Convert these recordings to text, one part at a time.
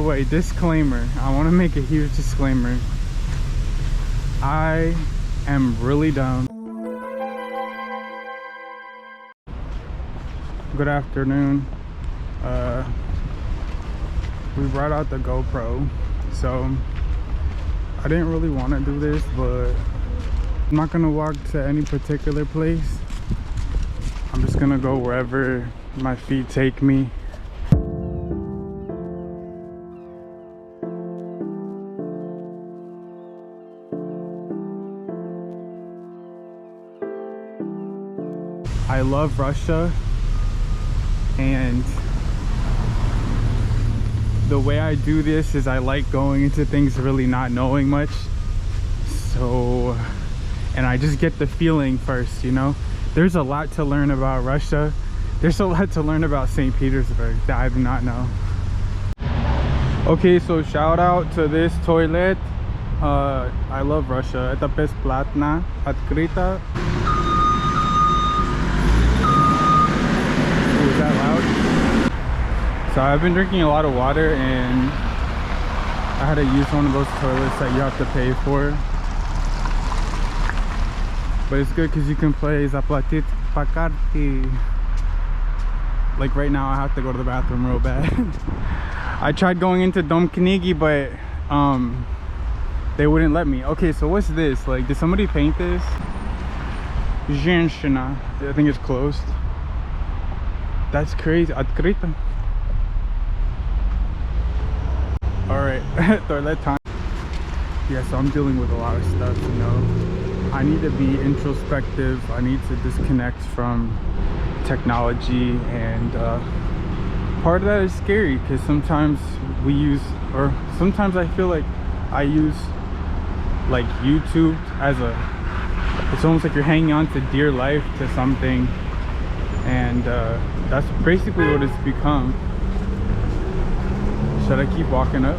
Wait, disclaimer. I want to make a huge disclaimer. I am really dumb. Good afternoon. We brought out the GoPro, so I didn't really want to do this, but I'm not gonna walk to any particular place. I'm just gonna go wherever my feet take me. I love Russia, and the way I do this is I like going into things really not knowing much. So, and I just get the feeling first, you know? There's a lot to learn about Russia. There's a lot to learn about St. Petersburg that I do not know. Okay, so shout out to this toilet. I love Russia. Это бесплатно, открыто. Is that loud? So I've been drinking a lot of water, and I had to use one of those toilets that you have to pay for. But it's good because you can play Zaplatit Pakarti. Like right now I have to go to the bathroom real bad. I tried going into Dom Knigi, but they wouldn't let me. Okay, so what's this? Like, did somebody paint this? Zhenshina. I think it's closed. That's crazy. Открыто. Alright, toilet time. Yeah, so I'm dealing with a lot of stuff, you know. I need to be introspective. I need to disconnect from technology, and part of that is scary because sometimes we use, or sometimes I feel like I use like YouTube as it's almost like you're hanging on to dear life to something, and that's basically what it's become. Should I keep walking up?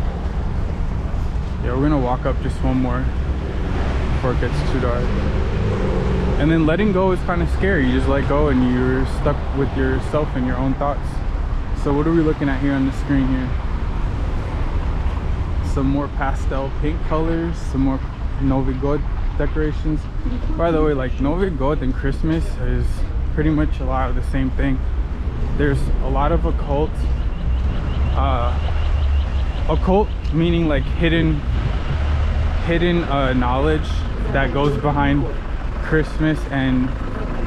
Yeah, we're gonna walk up just one more before it gets too dark. And then letting go is kind of scary. You just let go and you're stuck with yourself and your own thoughts. So what are we looking at here on the screen here? Some more pastel pink colors, some more Novi God decorations. By the way, like Novi God and Christmas is pretty much a lot of the same thing. There's a lot of occult meaning like hidden knowledge that goes behind Christmas, and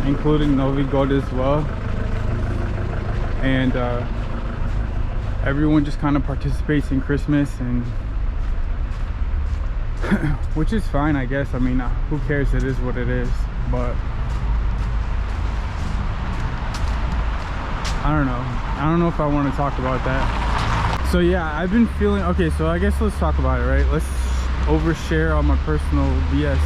including Novi God as well. And everyone just kind of participates in Christmas, and which is fine, I guess. I mean, who cares? It is what it is. But I don't know if I want to talk about that. So yeah, I've been feeling, okay, so I guess let's talk about it, right? Let's overshare all my personal BS.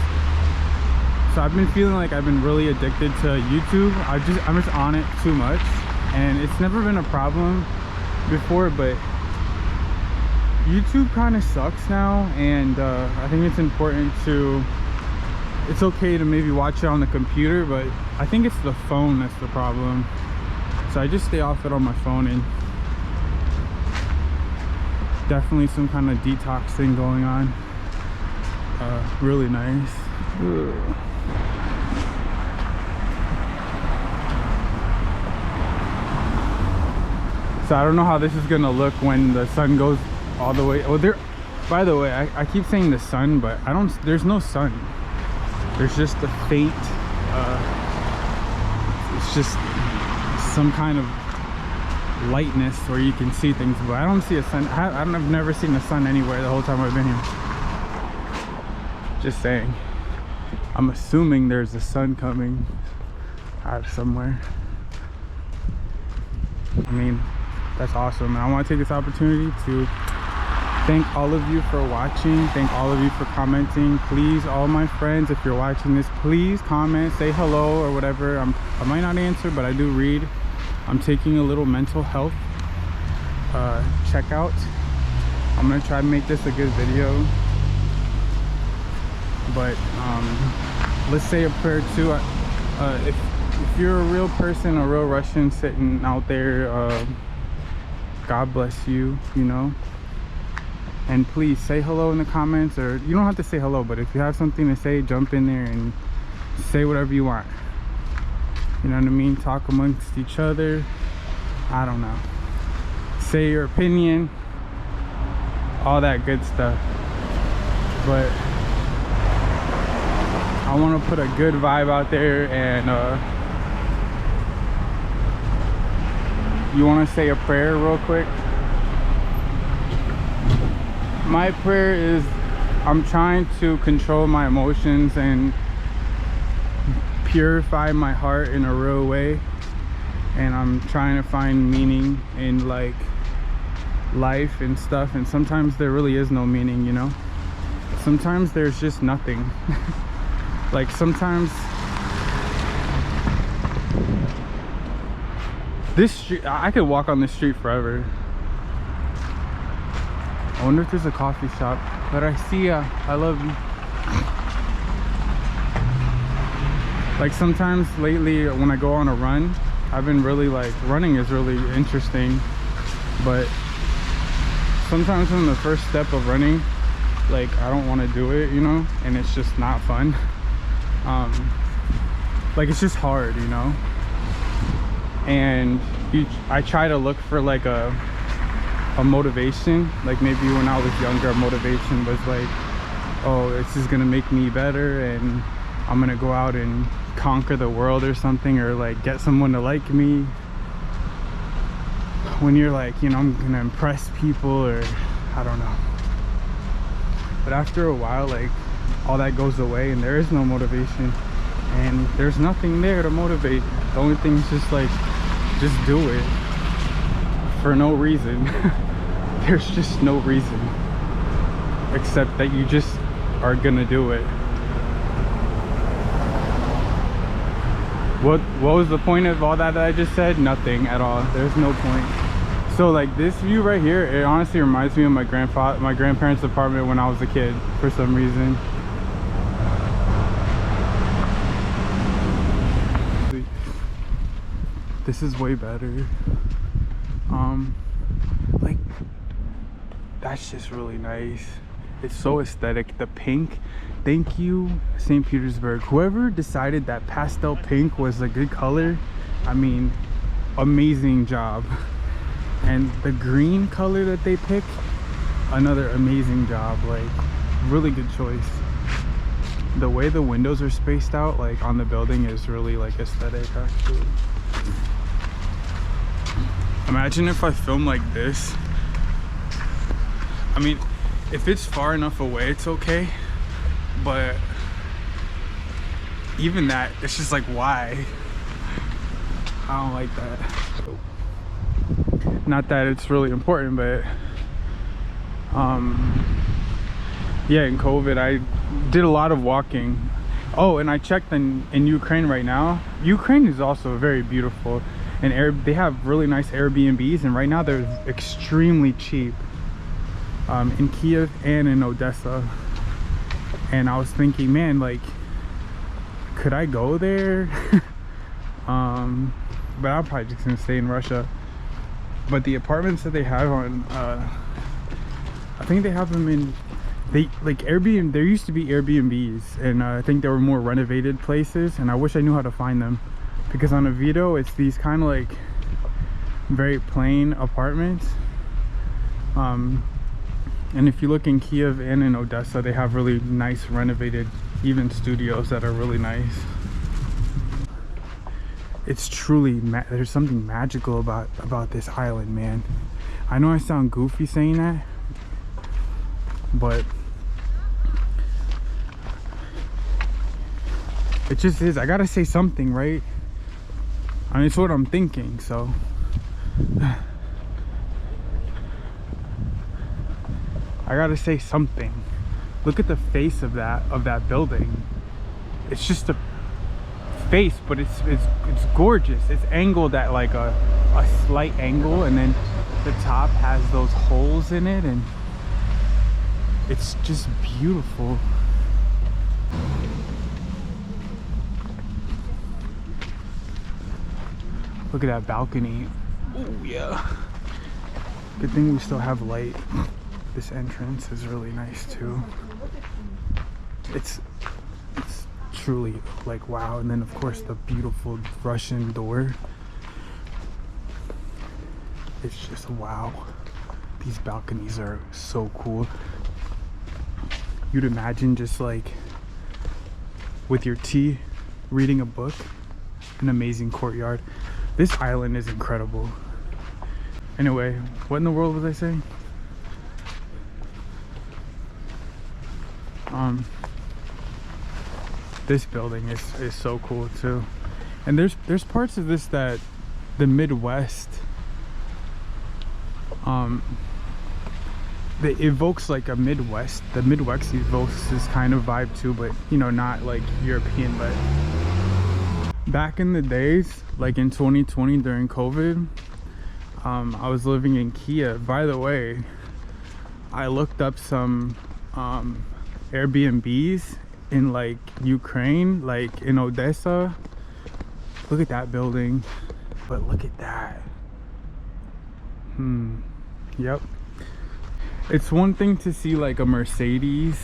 So I've been feeling like I've been really addicted to YouTube. I'm just on it too much, and it's never been a problem before, but YouTube kind of sucks now, and I think it's important to, it's okay to maybe watch it on the computer, but I think it's the phone that's the problem. So I just stay off it on my phone, and definitely some kind of detox thing going on. Really nice. Ugh. So I don't know how this is gonna look when the sun goes all the way. Oh, there. By the way, I keep saying the sun, but there's no sun. There's just a faint. It's just some kind of lightness where you can see things, but I don't see a sun. I've never seen the sun anywhere the whole time I've been here. Just saying. I'm assuming there's a sun coming out somewhere. I mean, that's awesome. And I want to take this opportunity to thank all of you for watching. Thank all of you for commenting. Please, all my friends, if you're watching this, please comment, say hello or whatever. I might not answer, but I do read. I'm taking a little mental health checkout. I'm gonna try to make this a good video, but let's say a prayer too. If you're a real person, a real Russian sitting out there, God bless you, you know. And please say hello in the comments, or you don't have to say hello, but if you have something to say, jump in there and say whatever you want. You know what I mean? Talk amongst each other. I don't know. Say your opinion. All that good stuff. But I want to put a good vibe out there, and you want to say a prayer real quick? My prayer is I'm trying to control my emotions and purify my heart in a real way, and I'm trying to find meaning in like life and stuff, and sometimes there really is no meaning, you know? Sometimes there's just nothing. Like sometimes this street, I could walk on this street forever. I wonder if there's a coffee shop. But I see ya. I love you. Like sometimes lately when I go on a run, I've been really like, running is really interesting. But sometimes on the first step of running, like I don't want to do it, you know, and it's just not fun. Like it's just hard, you know. And I try to look for like a motivation. Like maybe when I was younger, motivation was like, oh, this is gonna make me better and I'm gonna go out and conquer the world or something, or like get someone to like me. When you're like, you know, I'm gonna impress people, or I don't know. But after a while, like all that goes away and there is no motivation, and there's nothing there to motivate. The only thing is just like, just do it for no reason. There's just no reason except that you just are gonna do it. What was the point of all that I just said? Nothing at all. There's no point. So like this view right here, it honestly reminds me of my grandparents' apartment when I was a kid for some reason. This is way better. Like that's just really nice. It's so aesthetic. The pink, thank you St. Petersburg. Whoever decided that pastel pink was a good color, I mean, amazing job. And the green color that they pick, another amazing job. Like really good choice. The way the windows are spaced out like on the building is really like aesthetic actually. Imagine if I film like this. I mean, if it's far enough away, it's okay. But even that, it's just like, why? I don't like that. Not that it's really important, but yeah, in COVID, I did a lot of walking. Oh, and I checked in Ukraine right now. Ukraine is also very beautiful. And they have really nice Airbnbs, and right now they're extremely cheap in Kiev and in Odessa. And I was thinking, man, like, could I go there? But I'm probably just gonna stay in Russia. But the apartments that they have on, I think they have them in, like Airbnb. There used to be Airbnbs, and I think there were more renovated places, and I wish I knew how to find them. Because on Avito, it's these kind of like very plain apartments. And if you look in Kiev and in Odessa, they have really nice renovated, even studios that are really nice. It's truly, there's something magical about this island, man. I know I sound goofy saying that, but it just is. I gotta say something, right? I mean, it's what I'm thinking, so I gotta say something. Look at the face of that building. It's just a face, but it's gorgeous. It's angled at like a slight angle, and then the top has those holes in it, and it's just beautiful. Look at that balcony. Oh yeah. Good thing we still have light. This entrance is really nice too. It's truly like wow. And then of course the beautiful Russian door. It's just wow. These balconies are so cool. You'd imagine just like with your tea, reading a book. An amazing courtyard. This island is incredible. Anyway, what in the world was I saying? This building is so cool too. And there's parts of this that the Midwest that evokes like a Midwest. The Midwest evokes this kind of vibe too, but you know, not like European. But back in the days, like in 2020 during COVID, I was living in Kiev. By the way, I looked up some Airbnbs in like Ukraine, like in Odessa. Look at that building, but look at that. Yep. It's one thing to see like a Mercedes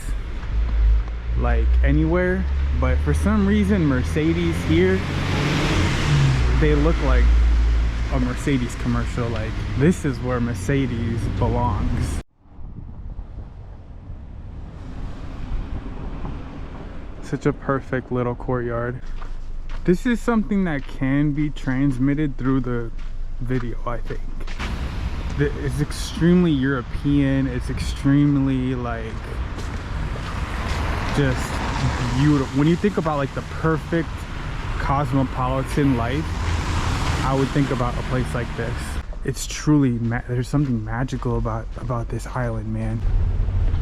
like anywhere, but for some reason Mercedes here, they look like a Mercedes commercial. Like this is where Mercedes belongs. Such a perfect little courtyard. This is something that can be transmitted through the video, I think. It's extremely European. It's extremely like just beautiful. When you think about like the perfect cosmopolitan life, I would think about a place like this. It's truly there's something magical about this island, man.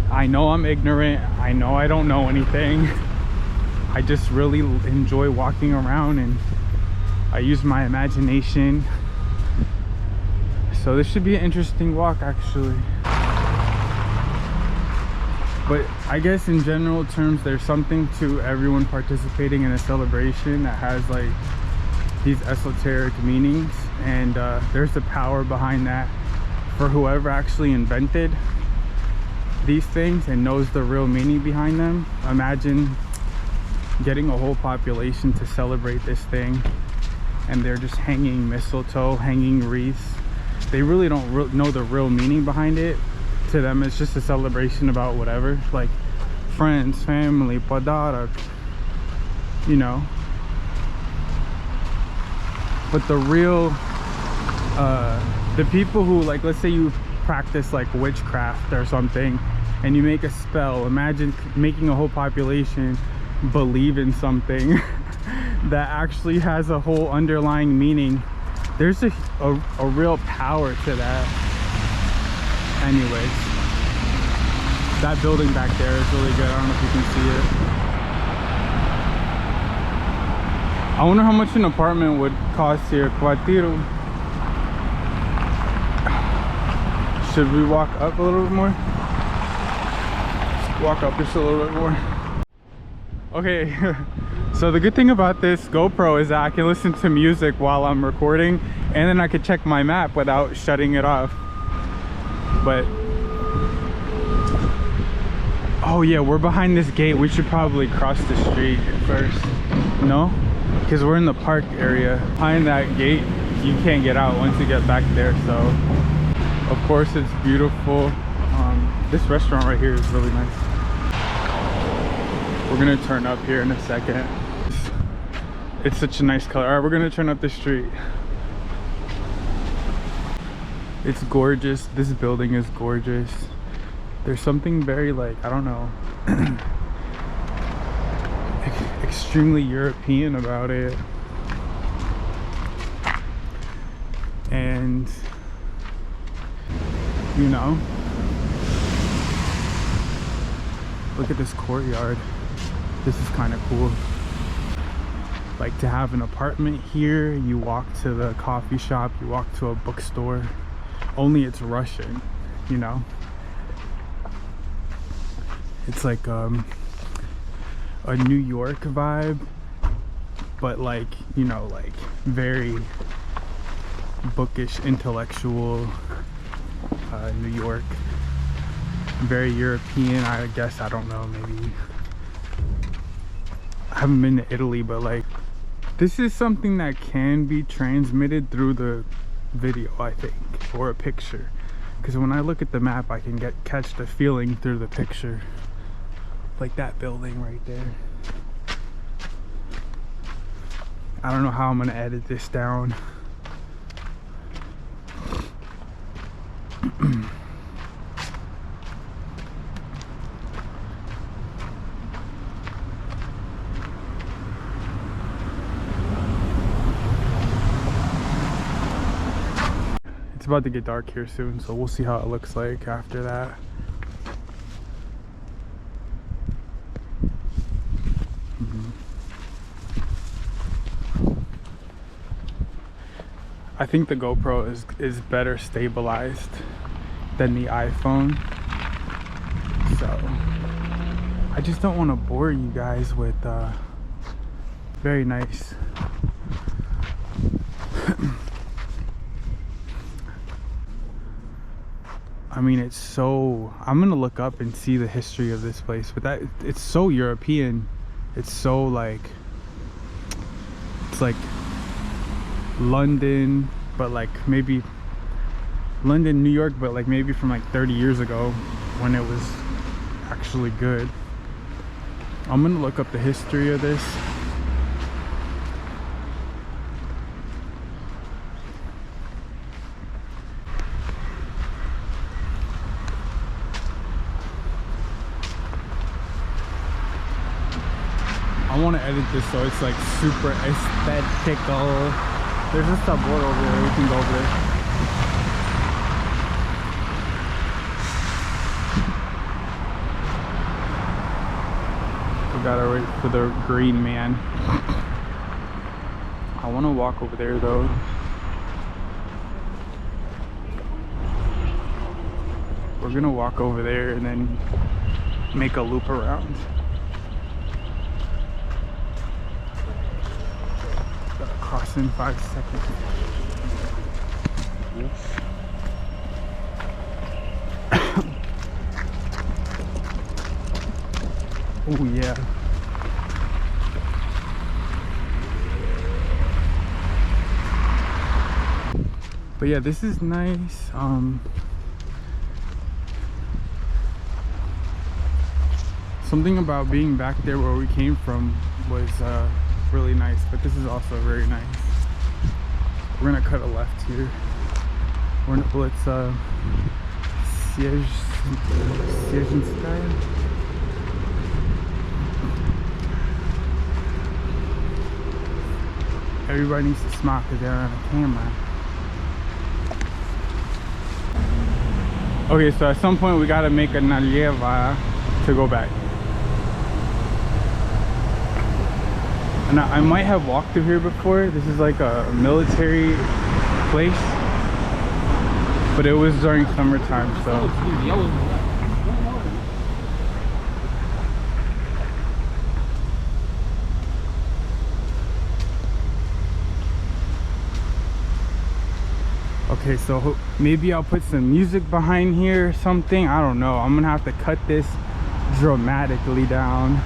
I know I'm ignorant. I know I don't know anything. I just really enjoy walking around and I use my imagination. So this should be an interesting walk actually. But I guess in general terms, there's something to everyone participating in a celebration that has like these esoteric meanings, and there's a power behind that for whoever actually invented these things and knows the real meaning behind them. Imagine getting a whole population to celebrate this thing and they're just hanging mistletoe, hanging wreaths. They really don't know the real meaning behind it. To them it's just a celebration about whatever, like friends, family, padarak, you know. But the real the people who, like, let's say you practice like witchcraft or something and you make a spell, imagine making a whole population believe in something that actually has a whole underlying meaning. There's a real power to that. Anyways, that building back there is really good. I don't know if you can see it. I wonder how much an apartment would cost here. Cuartiro. Should we walk up a little bit more? Walk up just a little bit more. Okay, so the good thing about this GoPro is that I can listen to music while I'm recording, and then I can check my map without shutting it off. But oh yeah, we're behind this gate. We should probably cross the street first. No? Because we're in the park area. Behind that gate, you can't get out once you get back there. So of course it's beautiful. This restaurant right here is really nice. We're gonna turn up here in a second. It's such a nice color. All right, we're gonna turn up the street. It's gorgeous. This building is gorgeous. There's something very, like, I don't know, extremely European about it. And you know, look at this courtyard. This is kind of cool. Like, to have an apartment here, you walk to the coffee shop, you walk to a bookstore, only it's Russian, you know. It's like a New York vibe, but like, you know, like very bookish, intellectual New York. very European, I guess. I don't know, maybe. I haven't been to Italy, but like, this is something that can be transmitted through the video, I think, or a picture. Because when I look at the map, I can catch the feeling through the picture. Like that building right there. I don't know how I'm gonna edit this down. It's about to get dark here soon, so we'll see how it looks like after that. I think the GoPro is better stabilized than the iPhone, so I just don't want to bore you guys with very nice. I mean, it's so, I'm gonna look up and see the history of this place, but that it's so European. It's so like, it's like London, but like maybe London, New York, but like maybe from like 30 years ago when it was actually good. I'm gonna look up the history of this. I want to edit this so it's like super aesthetical. There's a subboard over there, we can go over there. We gotta wait for the green man. I want to walk over there though. We're gonna walk over there and then make a loop around. Cross in 5 seconds. Yes. Oh yeah. But yeah, this is nice. Something about being back there where we came from was really nice, but this is also very nice. We're gonna cut a left here. Well, it's Siege. Everybody needs to smile because they're on a camera. Okay, so at some point we gotta make a nalieva to go back. And I might have walked through here before. This is like a military place, but it was during summertime, so. Okay, so maybe I'll put some music behind here or something. I don't know. I'm gonna have to cut this dramatically down.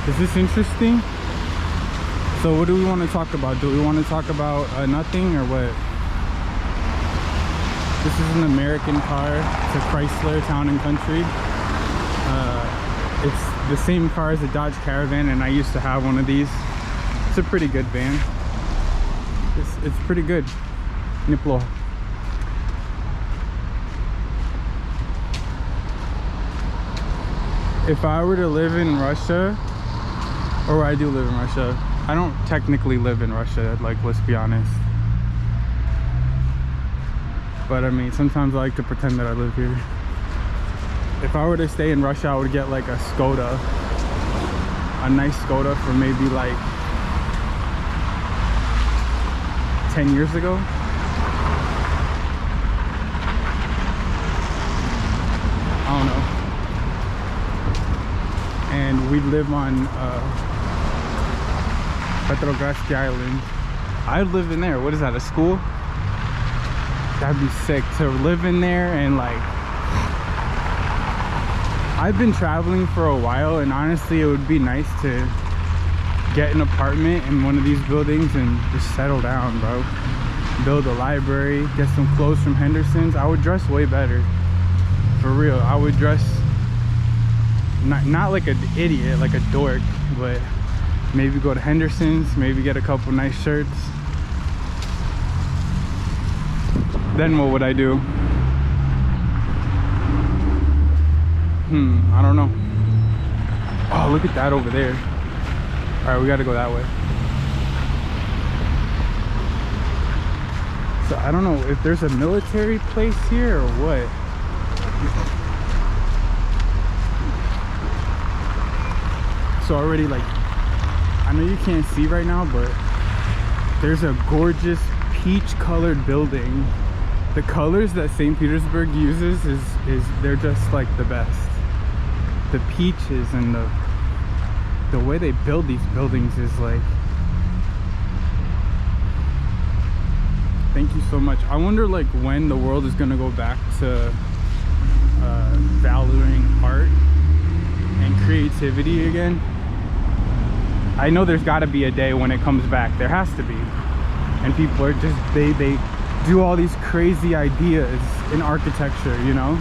Is this interesting? So what do we want to talk about? Do we want to talk about nothing or what? This is an American car. It's a Chrysler Town and Country. It's the same car as a Dodge Caravan, and I used to have one of these. It's a pretty good van. It's pretty good. Niplo. If I were to live in Russia, or I do live in Russia. I don't technically live in Russia, like, let's be honest. But I mean, sometimes I like to pretend that I live here. If I were to stay in Russia, I would get like a Skoda. A nice Skoda for maybe like 10 years ago. I don't know. And we live on PETROGRADSKY Island. I live in there. What is that, a school? That'd be sick to live in there. And like, I've been traveling for a while, and honestly it would be nice to get an apartment in one of these buildings and just settle down, bro. Build a library, get some clothes from Henderson's. I would dress way better, for real. I would dress not like an idiot, like a dork, but maybe go to Henderson's, maybe get a couple nice shirts. Then what would I do? I don't know. Oh, look at that over there. All right, we gotta go that way. So I don't know if there's a military place here or what. So already, like, I know you can't see right now, but there's a gorgeous peach colored building. The colors that St. Petersburg uses is they're just like the best. The peaches and the way they build these buildings is like, thank you so much. I wonder like when the world is gonna go back to valuing art and creativity again. I know there's got to be a day when it comes back. There has to be. And people are just, they do all these crazy ideas in architecture, you know?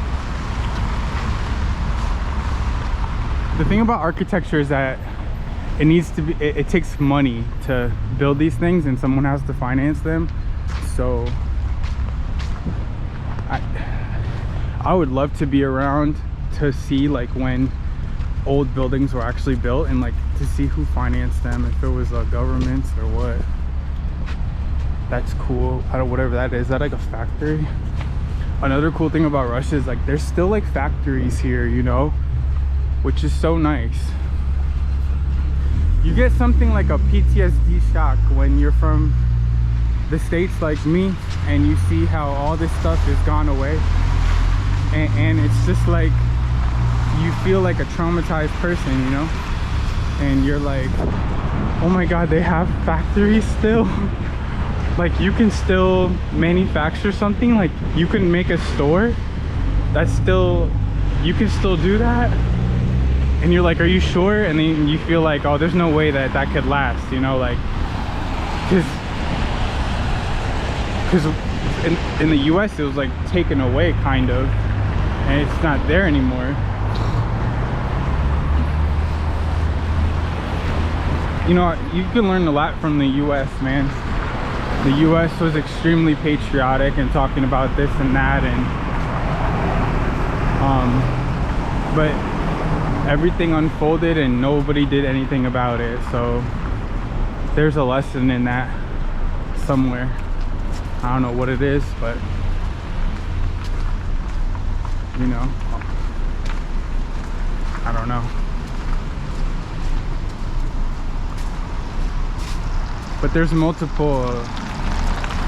The thing about architecture is that it needs to be, it takes money to build these things, and someone has to finance them. So I would love to be around to see like when old buildings were actually built, and like to see who financed them, if it was governments or what. That's cool. I don't, whatever that is that like a factory? Another cool thing about Russia is like there's still like factories here, you know, which is so nice. You get something like a PTSD shock when you're from the States like me, and you see how all this stuff has gone away, and it's just like you feel like a traumatized person, you know, and you're like, oh my god, they have factories still. Like you can still manufacture something, like you can make a store that's still, you can still do that. And you're like, are you sure? And then you feel like, oh, there's no way that that could last, you know, like, because in the US it was like taken away kind of, and it's not there anymore. You know, you can learn a lot from the US, man. The US was extremely patriotic and talking about this and that, and but everything unfolded and nobody did anything about it. So there's a lesson in that somewhere. I don't know what it is, but you know, I don't know. But there's multiple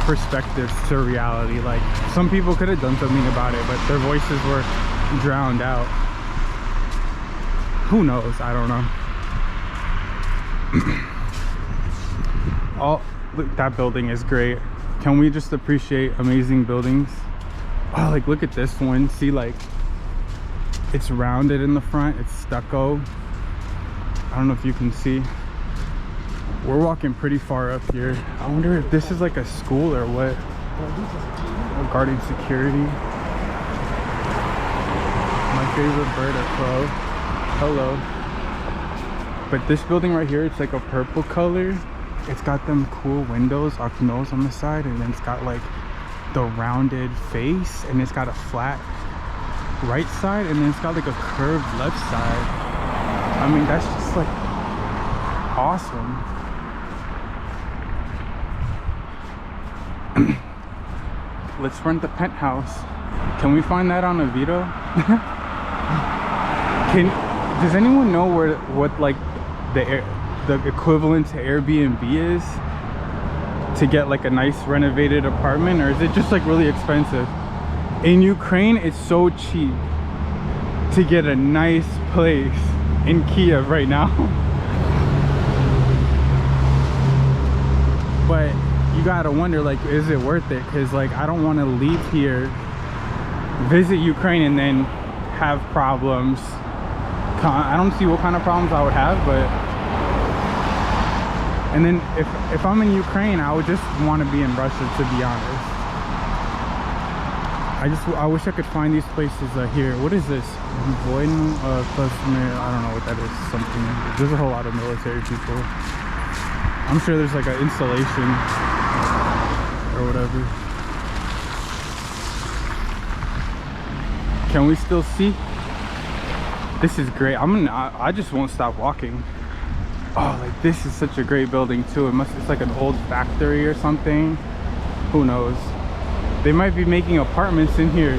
perspectives to reality. Like some people could have done something about it, but their voices were drowned out. Who knows? I don't know. Oh, look, that building is great. Can we just appreciate amazing buildings? Oh, like look at this one. See, like it's rounded in the front, it's stucco. I don't know if you can see. We're walking pretty far up here. I wonder if this is like a school or what. Guarding security. My favorite bird, a crow. Hello. But this building right here, it's like a purple color. It's got them cool windows, arcnos on the side, and then it's got like the rounded face, and it's got a flat right side, and then it's got like a curved left side. I mean, that's just like awesome. Let's rent the penthouse. Can we find that on Avito? Does anyone know what like the equivalent to Airbnb is to get like a nice renovated apartment, or is it just like really expensive? In Ukraine, it's so cheap to get a nice place in Kiev right now. But you gotta wonder, like, is it worth it? Because like I don't want to leave here, visit Ukraine, and then have problems. I don't see what kind of problems I would have, but and then if I'm in Ukraine, I would just want to be in Russia, to be honest. I wish I could find these places here. What is this? Voidno, customer, I don't know what that is. Something. There's a whole lot of military people. I'm sure there's like an installation or whatever. Can we still see? This is great. I just won't stop walking. Oh, like this is such a great building too. It's like an old factory or something. Who knows? They might be making apartments in here.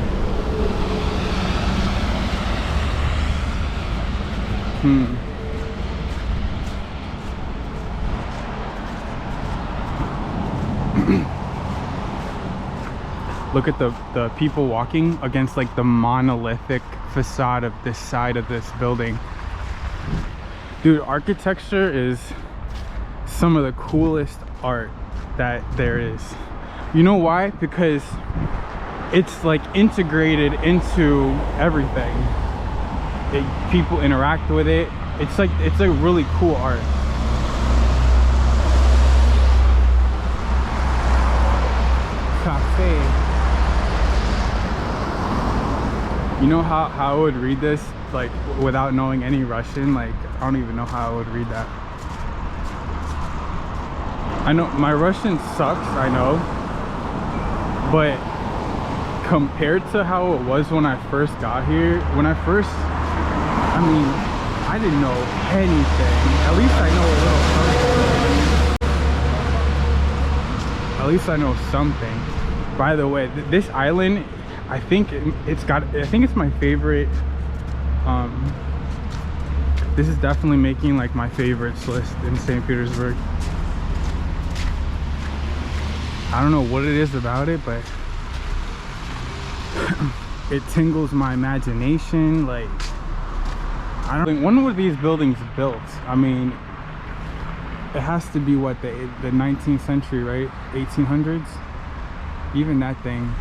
Look at the people walking against like the monolithic facade of this side of this building. Dude, architecture is some of the coolest art that there is. You know why? Because it's like integrated into everything. People interact with it. It's like really cool art. Cafe. You know how I would read this, like without knowing any Russian? Like I don't even know how I would read that. I know my Russian sucks, I know, but compared to how it was when I first got here, I mean, I didn't know anything. At least I know a little something. At least I know something. By the way, this island, I think it's my favorite. This is definitely making like my favorites list in St. Petersburg. I don't know what it is about it, but it tingles my imagination. Like, I don't think, when were these buildings built? I mean, it has to be what, the 19th century, right? 1800s? Even that thing.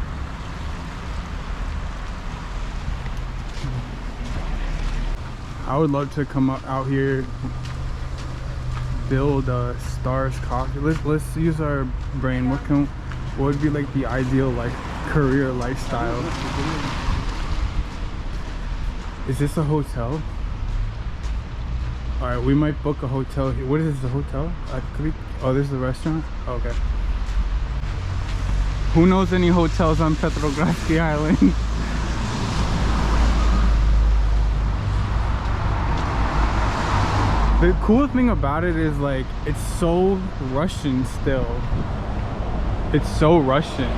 I would love to come out here, build Stars Coffee. Let's use our brain. What would be like the ideal like career lifestyle? Is this a hotel? All right, we might book a hotel here. What is this, a hotel? Oh, this is a restaurant? Oh, okay. Who knows any hotels on Petrogradsky Island? The cool thing about it is like it's so Russian still. It's so Russian.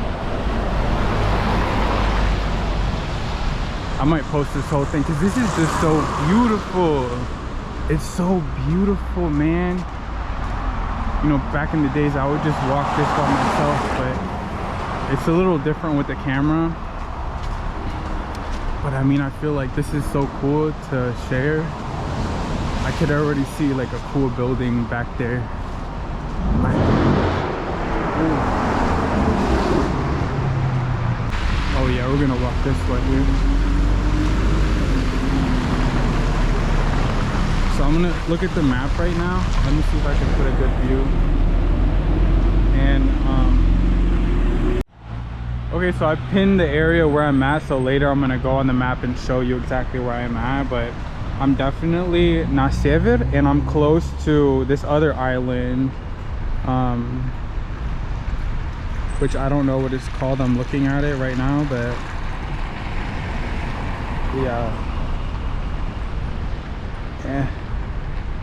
I might post this whole thing because this is just so beautiful. It's so beautiful, man. You know, back in the days I would just walk this by myself, but it's a little different with the camera. But I mean, I feel like this is so cool to share. I could already see like a cool building back there. Oh yeah, we're gonna walk this way. So I'm gonna look at the map right now. Let me see if I can put a good view. And okay, so I pinned the area where I'm at, so later I'm gonna go on the map and show you exactly where I'm at. But I'm definitely na sever, and I'm close to this other island, which I don't know what it's called. I'm looking at it right now, but yeah.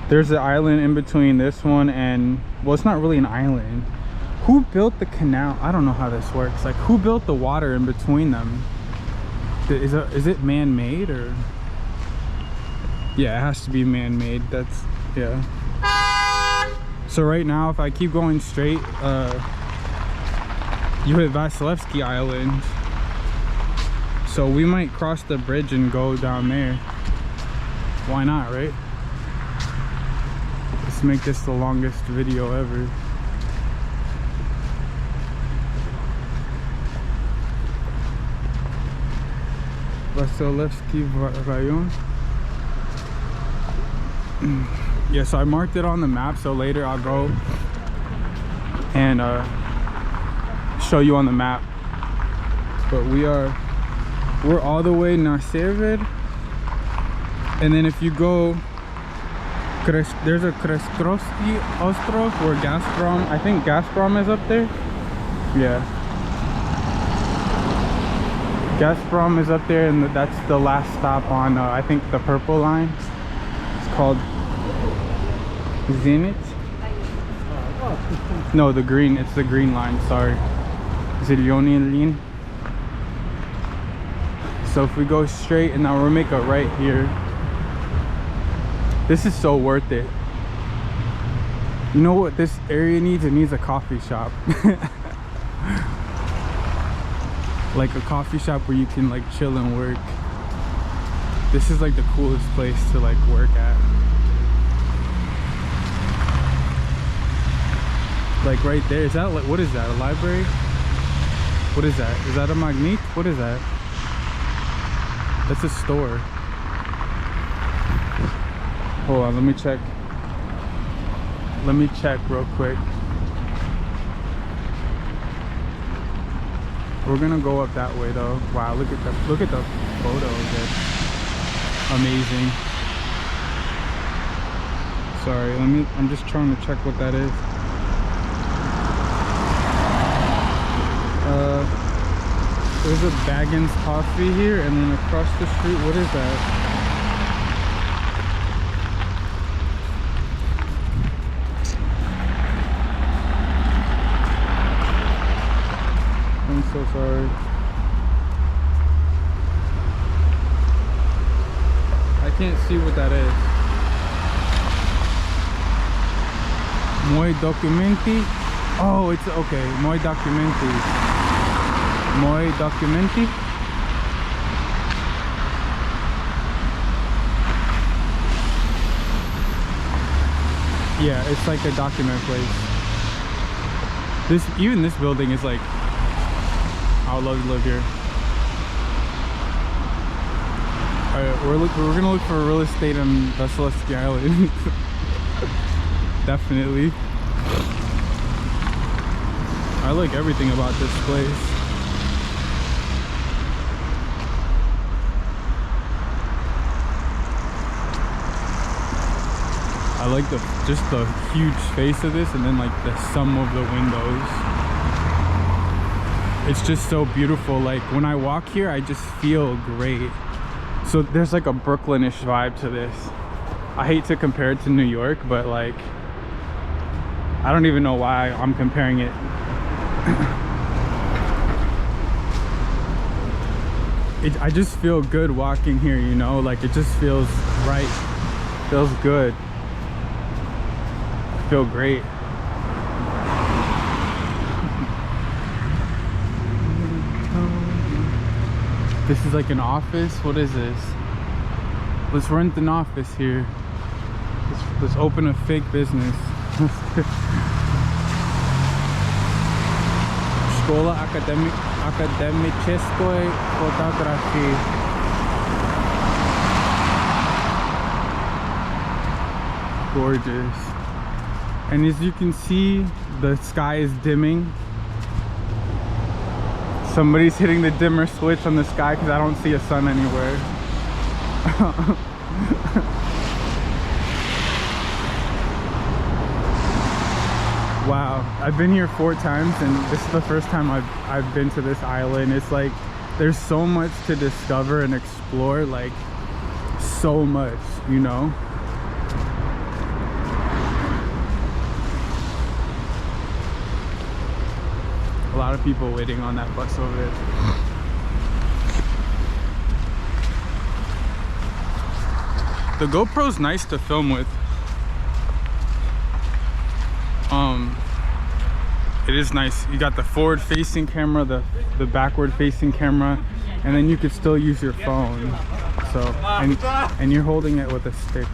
There's an island in between this one and, well, it's not really an island. Who built the canal? I don't know how this works. Like, who built the water in between them? Is it man-made, or? Yeah, it has to be man-made. That's, yeah. So right now, if I keep going straight, you hit Vasilevsky Island. So we might cross the bridge and go down there. Why not, right? Let's make this the longest video ever. Vasilevsky Rayon. Yeah, so I marked it on the map, so later I'll go and show you on the map. But we're all the way na sever, and then if you go, there's a Krestovsky Ostrov where Gazprom, I think Gazprom is up there. Yeah, Gazprom is up there, and that's the last stop on I think the purple line. It's called Zenit. No, the green. It's the green line. Sorry, Zelyony line. So if we go straight, and now we'll make a right here. This is so worth it. You know what this area needs? It needs a coffee shop. Like a coffee shop where you can like chill and work. This is like the coolest place to like work at. Like right there. Is that like, what is that? A library? What is that? Is that a Magnet? What is that? That's a store. Hold on, let me check. Let me check real quick. We're gonna go up that way though. Wow, look at the photo of it. Amazing. Sorry, I'm just trying to check what that is. There's a Baggins Coffee here, and then across the street, what is that? I'm so sorry. I can't see what that is. Moi Documenti? Oh, it's okay. Moi Documenti. Moi Documenti? Yeah, it's like a document place. Even this building is like, I would love to live here. Alright, we're gonna look for real estate on Vasilevsky Island. Definitely. I like everything about this place. I like just the huge space of this, and then like the sum of the windows. It's just so beautiful. Like when I walk here, I just feel great. So there's like a Brooklynish vibe to this. I hate to compare it to New York, but like I don't even know why I'm comparing it. I just feel good walking here, you know, like it just feels right, feels good. I feel great. This is like an office. What is this? Let's rent an office here. Let's open a fake business. Школа академической фотографии. Gorgeous. And as you can see, the sky is dimming. Somebody's hitting the dimmer switch on the sky because I don't see a sun anywhere. Wow, I've been here 4 times, and this is the first time I've been to this island. It's like there's so much to discover and explore, like so much, you know. A lot of people waiting on that bus over there. The GoPro's nice to film with. It is nice. You got the forward facing camera, the backward facing camera, and then you could still use your phone. So, and you're holding it with a stick.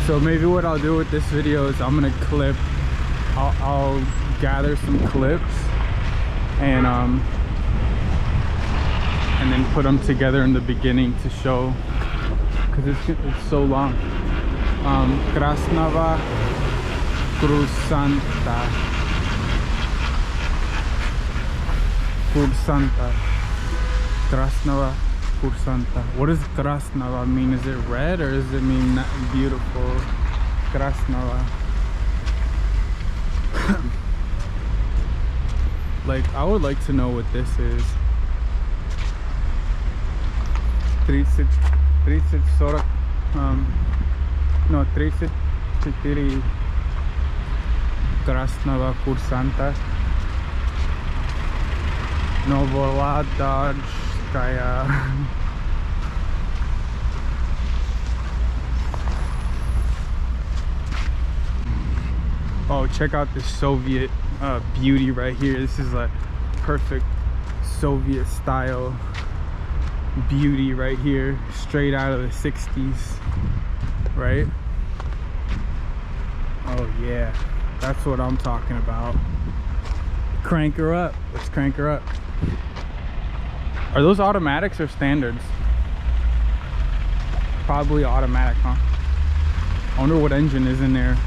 So maybe what I'll do with this video is I'm gonna clip, I'll gather some clips and then put them together in the beginning to show, because it's so long. Krasnava Kursanta. Krasnava Kursanta. What does Krasnava mean? Is it red or does it mean beautiful? Krasnava. Like, I would like to know what this is. 30 40 no 34 Krasnava Kursanta Oversharing. Oh, check out this Soviet beauty right here. This is like perfect Soviet style beauty right here, straight out of the 60s, right? Oh yeah, that's what I'm talking about. Crank her up. Let's crank her up. Are those automatics or standards? Probably automatic, huh? I wonder what engine is in there.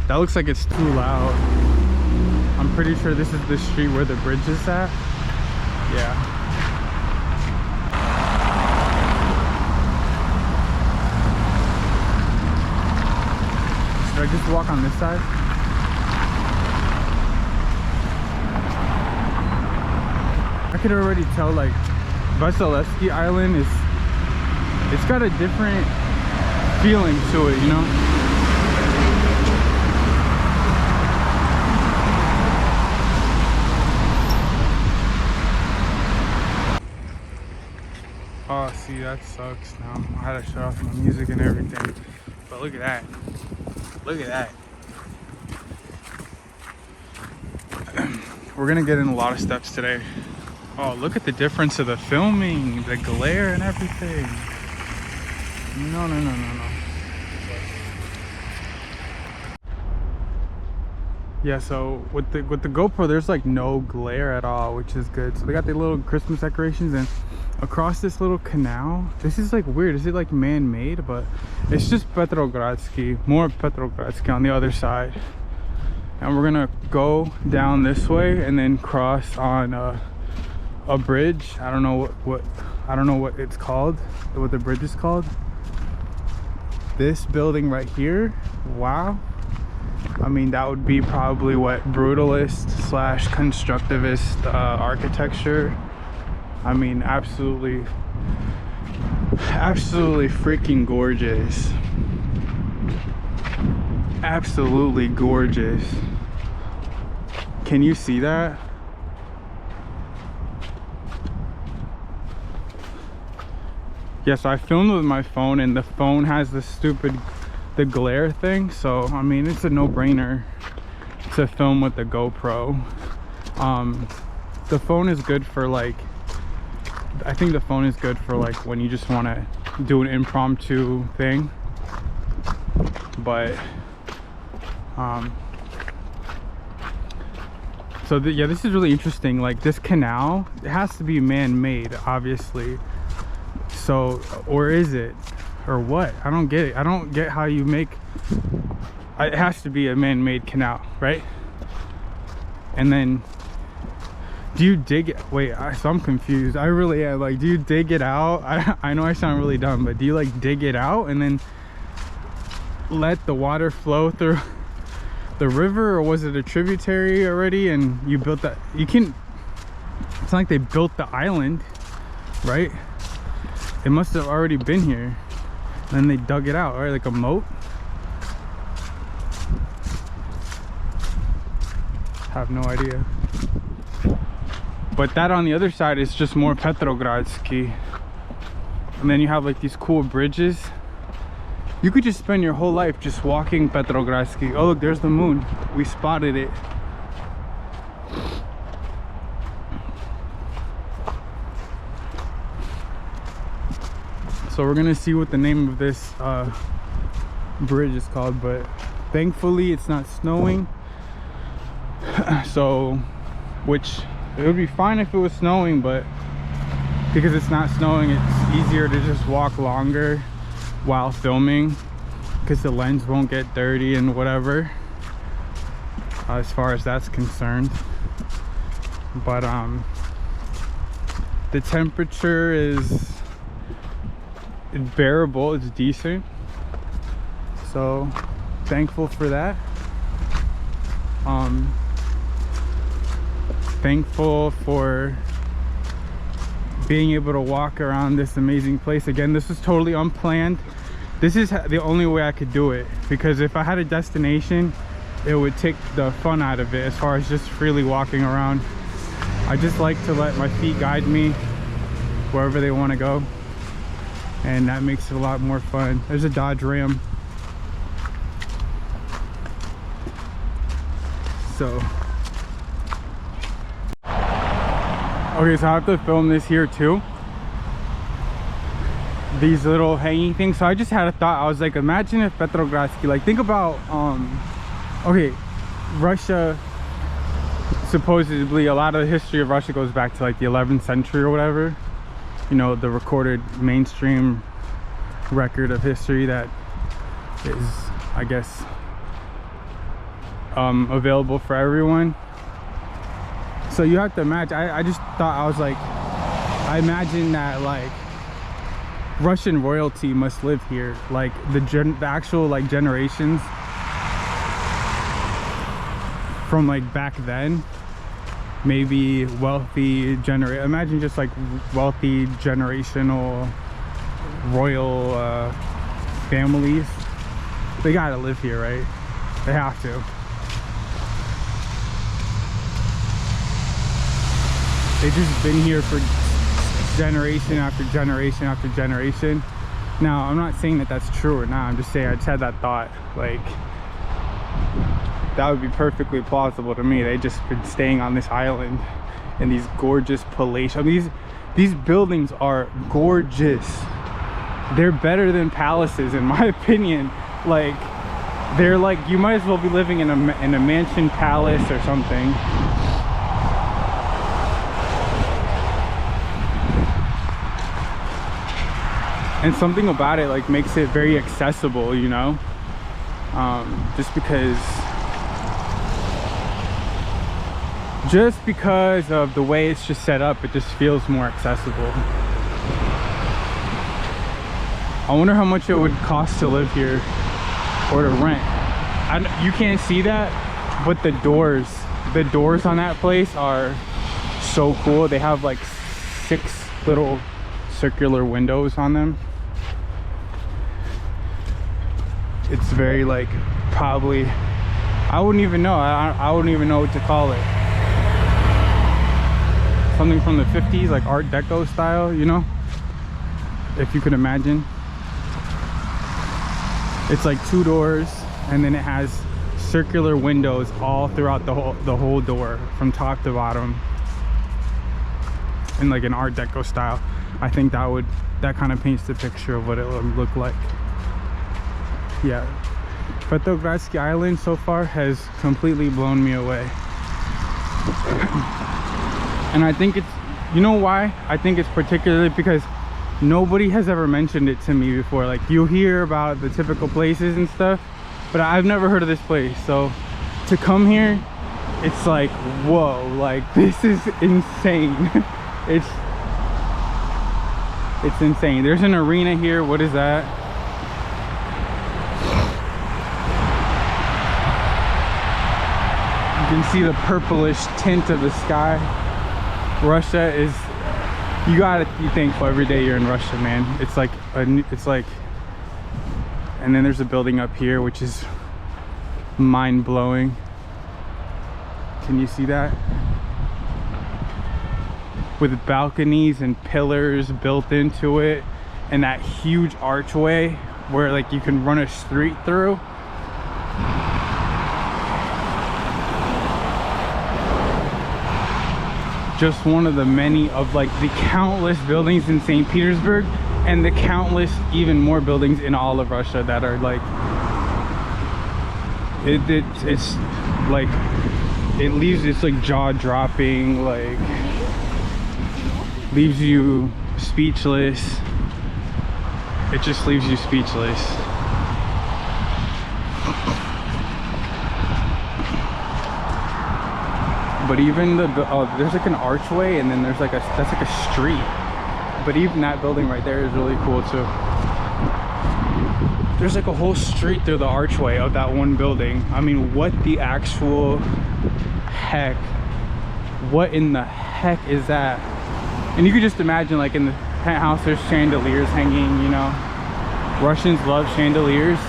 That looks like it's too loud. I'm pretty sure this is the street where the bridge is at. Yeah. Should I just walk on this side? I could already tell, like, PETROGRADSKY Island is, it's got a different feeling to it, you know? Oh, see, that sucks now. I had to shut off my music and everything. But look at that. Look at that. We're gonna get in a lot of steps today. Oh, look at the difference of the filming, the glare and everything. No. Yeah, so with the GoPro, there's like no glare at all, which is good. So they got the little Christmas decorations, and across this little canal, this is like weird. Is it like man-made? But it's just PETROGRADSKY, more PETROGRADSKY on the other side. And we're gonna go down this way and then cross on a bridge. I don't know what it's called, what the bridge is called. This building right here, wow. I mean, that would be probably what brutalist / constructivist architecture. I mean, absolutely freaking gorgeous. Absolutely gorgeous. Can you see that? Yeah, so I filmed with my phone, and the phone has the glare thing. So I mean, it's a no-brainer to film with the GoPro. The phone is good for, like, I think the phone is good for like when you just want to do an impromptu thing. But so yeah, this is really interesting. Like, this canal, it has to be man-made, obviously. So, or is it, or what? I don't get it. I don't get how you make, it has to be a man-made canal, right? And then do you dig it? Wait, so I'm confused. I really am. Like, do you dig it out? I know I sound really dumb, but do you like dig it out and then let the water flow through the river, or was it a tributary already and you built that? You can, it's not like they built the island, right? It must have already been here, and then they dug it out, right? Like a moat. Have no idea. But that on the other side is just more PETROGRADSKY. And then you have like these cool bridges. You could just spend your whole life just walking PETROGRADSKY. Oh look, there's the moon. We spotted it. So we're gonna see what the name of this bridge is called, but thankfully it's not snowing. So, which it would be fine if it was snowing, but because it's not snowing, it's easier to just walk longer while filming because the lens won't get dirty and whatever, as far as that's concerned. But the temperature is bearable, it's decent, so thankful for that. Thankful for being able to walk around this amazing place. Again, this was totally unplanned. This is the only way I could do it, because if I had a destination, it would take the fun out of it as far as just freely walking around. I just like to let my feet guide me wherever they want to go, and that makes it a lot more fun. There's a Dodge Ram. So okay, so I have to film this here too, these little hanging things. So I just had a thought. I was like, imagine if Petrogradsky, like, think about okay, Russia, supposedly a lot of the history of Russia goes back to like the 11th century or whatever, you know, the recorded mainstream record of history that is, I guess, available for everyone. So you have to imagine, I just thought, I was like, I imagine that like Russian royalty must live here, like the actual like generations from like back then, maybe wealthy imagine just like wealthy generational royal families. They gotta live here, right? They have to. They've just been here for generation after generation after generation. Now, I'm not saying that that's true or not. I'm just saying I just had that thought. Like, that would be perfectly plausible to me. They just been staying on this island in these gorgeous palatial. I mean, these buildings are gorgeous. They're better than palaces, in my opinion. Like, they're like, you might as well be living in a mansion palace or something. And something about it like makes it very accessible, you know, just because of the way it's just set up, it just feels more accessible. I wonder how much it would cost to live here or to rent. You can't see that, but the doors on that place are so cool. They have like 6 little circular windows on them. It's very like, probably, I wouldn't even know. I wouldn't even know what to call it. Something from the 50s, like Art Deco style, you know, if you could imagine. It's like 2 doors, and then it has circular windows all throughout the whole door from top to bottom, in like an Art Deco style. I think that kind of paints the picture of what it would look like. Yeah, Petrogradsky Island so far has completely blown me away. And I think it's, you know why? I think it's particularly because nobody has ever mentioned it to me before. Like, you hear about the typical places and stuff, but I've never heard of this place. So to come here, it's like, whoa, like, this is insane. It's insane. There's an arena here. What is that? You can see the purplish tint of the sky. Russia is, you gotta be thankful every day you're in Russia, man. It's like and then there's a building up here which is mind-blowing. Can you see that? With balconies and pillars built into it, and that huge archway where like you can run a street through. Just one of the many of like the countless buildings in St. Petersburg, and the countless even more buildings in all of Russia that are like It's like it leaves, it's like jaw-dropping, like leaves you speechless. It just leaves you speechless. But even there's like an archway, and then there's like that's like a street. But even that building right there is really cool too. There's like a whole street through the archway of that one building. I mean, what the actual heck? What in the heck is that? And you could just imagine, like in the penthouse, there's chandeliers hanging, you know. Russians love chandeliers.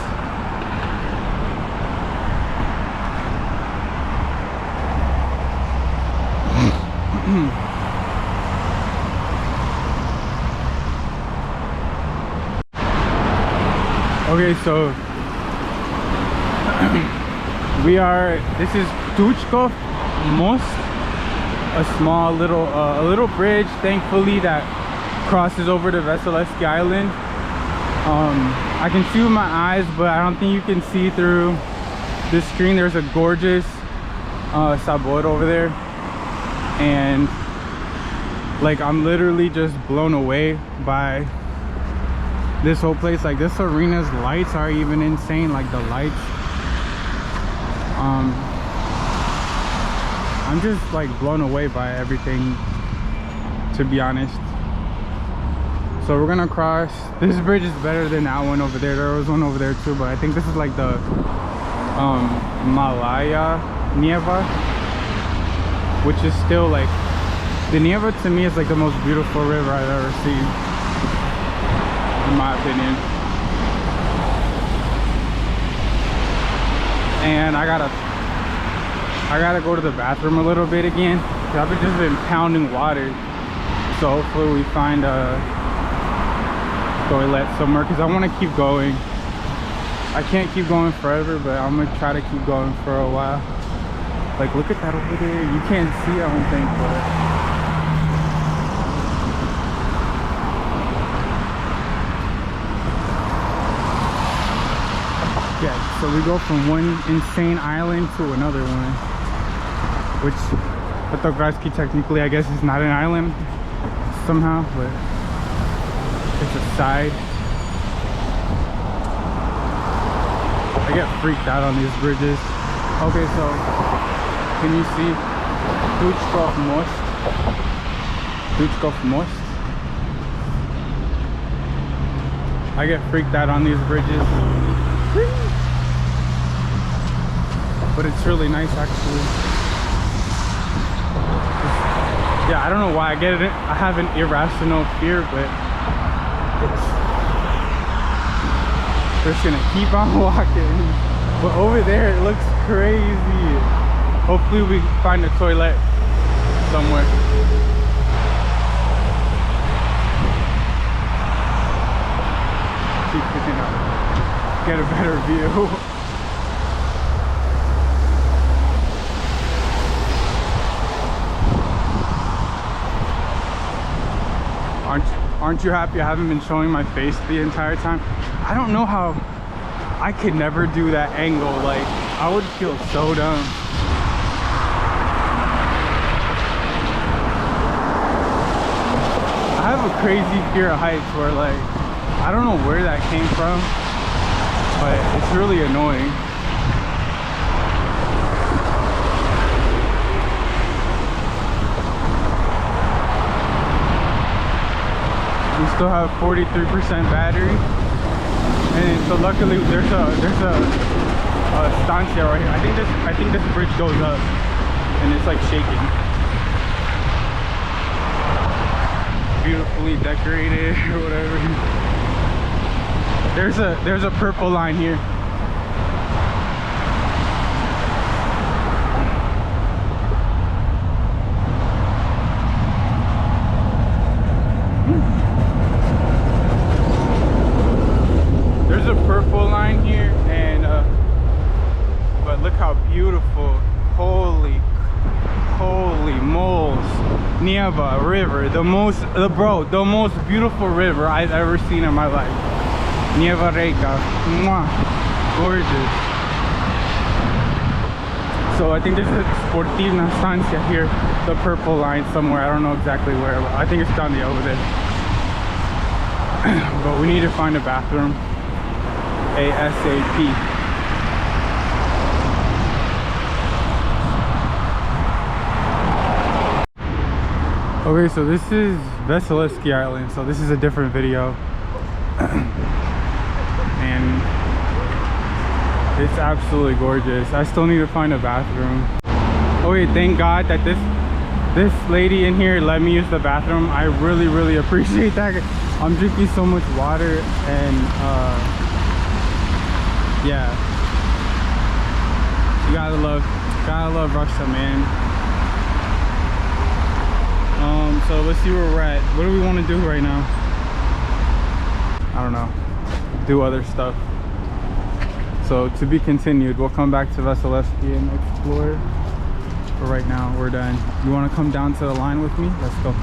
Okay, so this is Tuchkov Most, a small little a little bridge, thankfully, that crosses over to Veselevsky Island. I can see with my eyes, but I don't think you can see through this screen. There's a gorgeous sabor over there, and like I'm literally just blown away by this whole place. Like this arena's lights are even insane, like the lights. I'm just like blown away by everything, to be honest. So we're gonna cross. This bridge is better than that one over there. There was one over there too, but I think this is like the Malaya Neva, which is still like, the Neva to me is like the most beautiful river I've ever seen, in my opinion. And I gotta go to the bathroom a little bit again, because I've just been pounding water. So hopefully we find a toilet somewhere, because I want to keep going. I can't keep going forever, but I'm gonna try to keep going for a while. Like, look at that over there. You can't see, I don't think, but yeah. So we go from one insane island to another one, which PETROGRADSKY technically, I guess, is not an island somehow, but it's a side. I get freaked out on these bridges. Okay, so can you see Tuchkov Most? Tuchkov Most. I get freaked out on these bridges, but it's really nice actually. Yeah, I don't know why I get it. I have an irrational fear, but we're just gonna keep on walking. But over there it looks crazy. Hopefully we find a toilet somewhere. See if we can get a better view. Aren't you happy I haven't been showing my face the entire time? I don't know how I could never do that angle. Like, I would feel so dumb. I have a crazy fear of heights where, like, I don't know where that came from, but it's really annoying. We still have 43% battery, and so luckily there's a estancia right here. I think this bridge goes up, and it's like shaking. Beautifully decorated or whatever. There's a purple line here. There's a purple line here, and but look how beautiful. Holy moles. Neva River, the most beautiful river I've ever seen in my life. Neva Reka. Mwah. Gorgeous. So I think there's a Sportivna Stancia here, the purple line somewhere. I don't know exactly where, but I think it's down the over there. But we need to find a bathroom ASAP. Okay, so this is Vasilevsky Island, so this is a different video. And it's absolutely gorgeous. I still need to find a bathroom. Okay, thank God that this lady in here let me use the bathroom. I really appreciate that. I'm drinking so much water, and yeah, you gotta love Russia, man. So let's see where we're at. What do we want to do right now? I don't know. Do other stuff. So to be continued. We'll come back to Vasilevsky and explore. But right now we're done. You want to come down to the line with me? Let's go.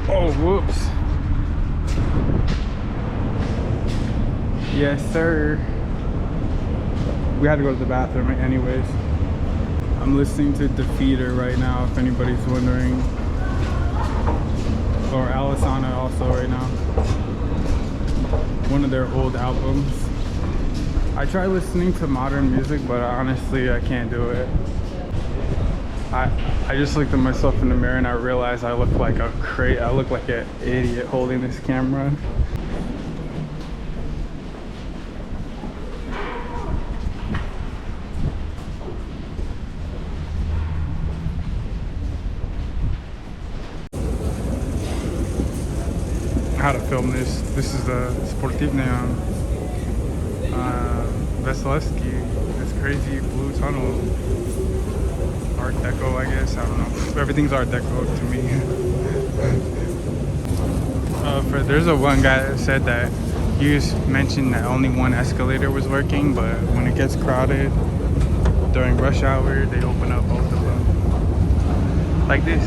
Oh, whoops. Yes, sir. We had to go to the bathroom anyways. I'm listening to Defeater right now, if anybody's wondering. Or Alisana also right now. One of their old albums. I try listening to modern music, but honestly I can't do it. I just looked at myself in the mirror and I realized I look like an idiot holding this camera. How to film this. This is the Sportivna Vasilevsky. This crazy blue tunnel. Art Deco, I guess. I don't know. Everything's Art Deco to me. There's one guy that said that he mentioned that only one escalator was working, but when it gets crowded during rush hour, they open up both of them. Like this.